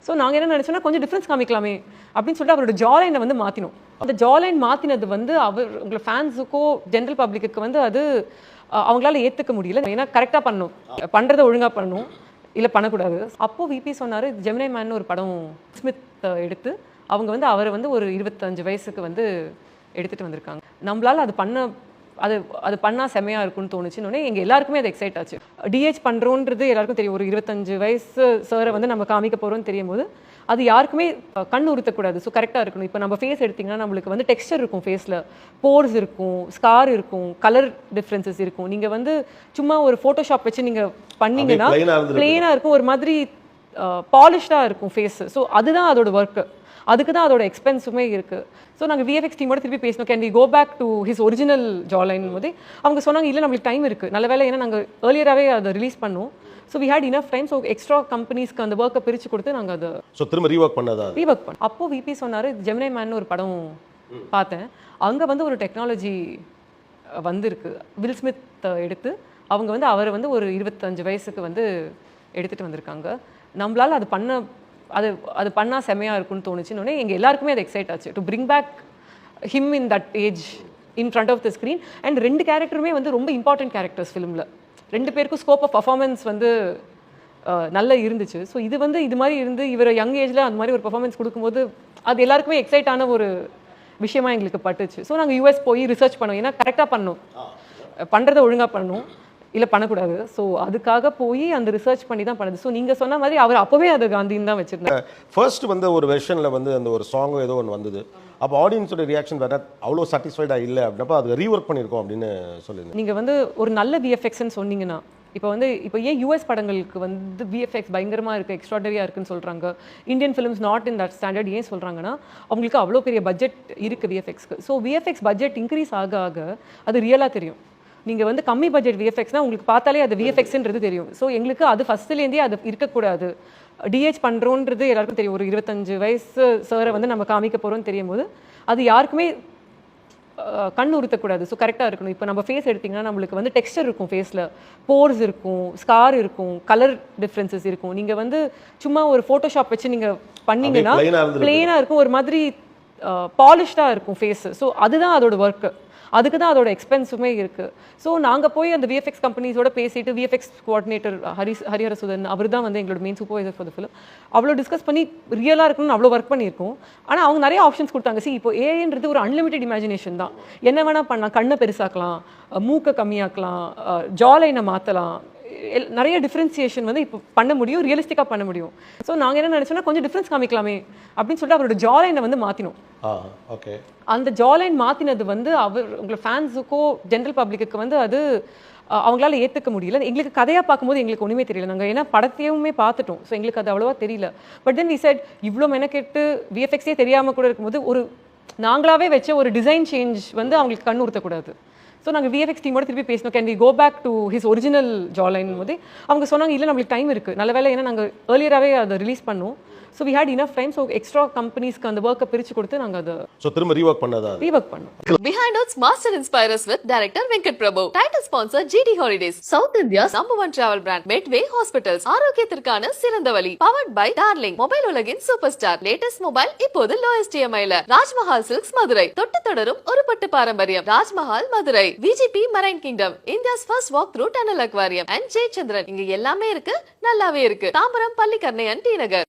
So நாங்கள் என்ன நினச்சோன்னா கொஞ்சம் டிஃப்ரென்ஸ் காமிக்கலாமே அப்படின்னு சொல்லிட்டு அவரோட ஜாலைனை வந்து மாற்றினோம். அந்த ஜாலைன் மாற்றினது வந்து உங்களை ஃபேன்ஸுக்கோ ஜென்ரல் பப்ளிக்கு வந்து அது அவங்களால ஏற்றுக்க முடியல. ஏன்னா கரெக்டாக பண்ணணும், பண்ணுறதை ஒழுங்காக பண்ணணும், இல்லை பண்ணக்கூடாது. அப்போது விபி சொன்னார், ஜெமினி மேன் ஒரு படம் ஸ்மித் எடுத்து அவங்க வந்து அவரை வந்து ஒரு 25 வயசுக்கு வந்து எடுத்துகிட்டு வந்திருக்காங்க. நம்மளால் அது அது பண்ணால் செம்மையாக இருக்கும்னு தோணுச்சுன்னு எங்கள் எல்லாருக்குமே அது எக்ஸைட் ஆச்சு. டிஹெச் பண்ணுறோன்றது எல்லாருக்கும் தெரியும். ஒரு 25 வயசு சாரை வந்து நம்ம காமிக்க போகிறோம்னு தெரியும் போது அது யாருக்குமே கண் உறுத்தக்கூடாது. ஸோ கரெக்டாக இருக்கணும். இப்போ நம்ம ஃபேஸ் எடுத்திங்கன்னா நம்மளுக்கு வந்து டெக்ஸ்டர் இருக்கும், ஃபேஸில் போர்ஸ் இருக்கும், ஸ்கார் இருக்கும், கலர் டிஃப்ரென்சஸ் இருக்கும். நீங்கள் வந்து சும்மா ஒரு ஃபோட்டோஷாப் வச்சு நீங்கள் பண்ணிங்கன்னா பிளெயினாக இருக்கும், ஒரு மாதிரி பாலிஷ்டாக இருக்கும் ஃபேஸு. ஸோ அதுதான் அதோட ஒர்க்கு, அதுக்கு தான் அதோட எக்ஸ்பென்ஸுமே இருக்குது. ஸோ நாங்கள் விஎஃப்எக்ஸ் டீமோட திருப்பி பேசணும், can we go back to his original jawline போது அவங்க சொன்னாங்க இல்லை நம்மளுக்கு டைம் இருக்குது, நல்ல வேலை, ஏன்னா நாங்கள் ஏர்லியராகவே அதை ரிலீஸ் பண்ணோம். So we had enough time. So extra கம்பெனிஸ்க்கு அந்த ஒர்க்கை பிரித்து கொடுத்து நாங்கள் அதை திரும்ப ரீவொர்க் பண்ணோம். அப்போது விபி சொன்னார், ஜெமினி மேன் ஒரு படம் பார்த்தேன், அங்கே வந்து ஒரு டெக்னாலஜி வந்திருக்கு. வில் ஸ்மித் எடுத்து அவங்க வந்து அவரை வந்து ஒரு 25 வயசுக்கு வந்து எடுத்துகிட்டு வந்திருக்காங்க. நம்மளால் அது பண்ணால் செம்மையாக இருக்கும்னு தோணுச்சுன்னு எங்கள் எல்லாருக்குமே அது எக்ஸைட் ஆச்சு. To bring back him in that age in front of the screen. And 2 கேரக்டருமே வந்து ரொம்ப இம்பார்ட்டன்ட் கேரக்டர்ஸ் ஃபிலிமில். 2 பேருக்கும் ஸ்கோப் ஆஃப் பர்ஃபார்மன்ஸ் வந்து நல்லா இருந்துச்சு. ஸோ இது மாதிரி இருந்து இவர் யங் ஏஜில் அந்த மாதிரி ஒரு பர்ஃபார்மன்ஸ் கொடுக்கும்போது அது எல்லாருக்குமே எக்ஸைட்டான ஒரு விஷயமா எங்களுக்கு பட்டுச்சு. ஸோ நாங்கள் யூஎஸ் போய் ரிசர்ச் பண்ணோம், ஏன்னா கரெக்டாக பண்ணணும், பண்ணுறதை ஒழுங்காக பண்ணணும், இல்லை பண்ணக்கூடாது. ஸோ அதுக்காக போய் அந்த ரிசர்ச் பண்ணி தான் பண்ணுது. ஸோ நீங்கள் சொன்ன மாதிரி அவர் அப்போவே அது காந்தின்னு தான் வச்சுருந்தாங்க. ஃபர்ஸ்ட் வந்து ஒரு வெர்ஷனில் வந்து அந்த ஒரு சாங்கோ ஏதோ ஒன்று வந்தது, அப்போ ஆடியன்ஸோட ரியாக்ஷன் வேறு அவ்வளோ சாட்டிஸ்ஃபைடாக இல்லை அப்படின்னப்போ அது ரீஒர்க் பண்ணியிருக்கோம் அப்படின்னு சொல்லியிருந்தேன். நீங்கள் வந்து ஒரு நல்ல விஎஃப்எக்ஸ்ன்னு சொன்னீங்கன்னா இப்போ ஏன் யூஎஸ் படங்களுக்கு வந்து விஎஃப்எக்ஸ் பயங்கரமாக இருக்குது, எக்ஸ்ட்ராடரியாக இருக்குன்னு சொல்கிறாங்க, Indian films not in that standard ஏன் சொல்கிறாங்கன்னா அவங்களுக்கு அவ்வளோ பெரிய பட்ஜெட் இருக்குது விஎஃப்எக்ஸ்க்கு. ஸோ விஎஃப்எக்ஸ் பட்ஜெட் இன்க்ரீஸ் ஆக ஆக அது ரியலாக தெரியும். நீங்கள் வந்து கம்மி பட்ஜெட் விஎஃப்எக்ஸ்னால் உங்களுக்கு பார்த்தாலே அது விஎஃப்எக்ஸ்ன்றது தெரியும். ஸோ எங்களுக்கு அது ஃபஸ்ட்லேருந்தே அது இருக்கக்கூடாது. டிஹெச் பண்ணுறோன்றது எல்லாருக்கும் தெரியும். ஒரு 25 வயசு சாரை வந்து நம்ம காமிக்க போகிறோம்னு தெரியும் போது அது யாருக்குமே கண் உறுத்தக்கூடாது. ஸோ கரெக்டாக இருக்கணும். இப்போ நம்ம ஃபேஸ் எடுத்திங்கன்னா நம்மளுக்கு வந்து டெக்ஸ்டர் இருக்கும், ஃபேஸில் போர்ஸ் இருக்கும், ஸ்கார் இருக்கும், கலர் டிஃப்ரென்சஸ் இருக்கும். நீங்கள் வந்து சும்மா ஒரு ஃபோட்டோஷாப் வச்சு நீங்கள் பண்ணிங்கன்னா பிளெயினாக இருக்கும், ஒரு மாதிரி பாலிஷ்டாக இருக்கும் ஃபேஸு. ஸோ அதுதான் அதோட ஒர்க்கு, அதுக்கு தான் அதோட எக்ஸ்பென்ஸுமே இருக்குது. ஸோ நாங்கள் போய் அந்த விஎஃப்எக்ஸ் கம்பெனிஸோட பேசிட்டு விஎஃப்எக்ஸ் கோஆர்டினேட்டர் ஹரிஹரசுதன் அவர் தான் வந்து எங்களோட main supervisor for the film, அவ்வளோ டிஸ்கஸ் பண்ணி ரியலாக இருக்கணும்னு அவ்வளோ ஒர்க் பண்ணியிருக்கோம். ஆனால் அவங்க நிறைய ஆப்ஷன்ஸ் கொடுத்தாங்க. இப்போ ஏஐன்றது ஒரு அன்லிமிட்டட் இமேஜினேஷன் தான். என்ன வேணால் பண்ணலாம், கண்ணை பெருசாக்கலாம், மூக்கை கம்மியாக்கலாம், ஜாலைனை மாற்றலாம், நிறைய டிஃப்ரென்சியேஷன் வந்து இப்போ பண்ண முடியும், ரியலிஸ்டிக்காக பண்ண முடியும். ஸோ நாங்கள் என்ன நினச்சோன்னா கொஞ்சம் டிஃப்ரென்ஸ் காமிக்கலாமே அப்படின்னு சொல்லிட்டு அவரோட ஜாலைனை வந்து மாற்றினோம். ஓகே. அந்த ஜாலைன் மாற்றினது வந்து உங்களை ஃபேன்ஸுக்கோ ஜென்ரல் பப்ளிக்கு வந்து அது அவங்களால ஏற்றுக்க முடியல. எங்களுக்கு கதையாக பார்க்கும்போது எங்களுக்கு ஒன்றுமே தெரியல. நாங்கள் ஏன்னா படத்தையுமே பார்த்துட்டோம். ஸோ எங்களுக்கு அது அவ்வளோவா தெரியல. பட் தென் வி செட் இவ்வளோ மெனக்கெட்டு விஎஃப்எக்ஸே தெரியாமல் கூட இருக்கும்போது ஒரு நாங்களாவே வச்ச ஒரு டிசைன் சேஞ்ச் வந்து அவங்களுக்கு கண் உறுத்தக்கூடாது. ஸோ நாங்கள் விஎஃப்எக்ஸ் டீமோட திருப்பி பேசணும், can we go back to his original jawline போது அவங்க சொன்னாங்க இல்லை நம்மளுக்கு டைம் இருக்குது, நல்ல வேலை, ஏன்னா நாங்கள் ஏர்லியராகவே அதை ரிலீஸ் பண்ணோம். So we had enough time. So extra கம்பெனிஸ்க்கு அந்த ஒர்க்கை பிரித்து கொடுத்து நாங்கள் அதை திரும்ப ரீஒர்க் பண்ணோம். Behind Notes Master Inspires with Director Venkat Prabhu. Title sponsor GD Holidays. South India's #1 travel brand. Medway Hospitals. ஆரோக்கியத்திற்கான சிறந்த வழி. Powered by Darling. மொபைல் உலகின் சூப்பர் ஸ்டார். லேட்டஸ்ட் மொபைல் இப்போது lowest EMI-ல. ராஜ்மஹால் சில்க்ஸ் மதுரை. தொட்டு தொடரும் ஒரு பட்டு பாரம்பரியம். Rajmahal Madurai. VGP Marine Kingdom. India's first walk through tunnel aquarium. And Jay Chandran. இங்க எல்லாமே இருக்கு, நல்லாவே இருக்கு. தாம்பரம், பள்ளிக்கரணை, டி நகர்.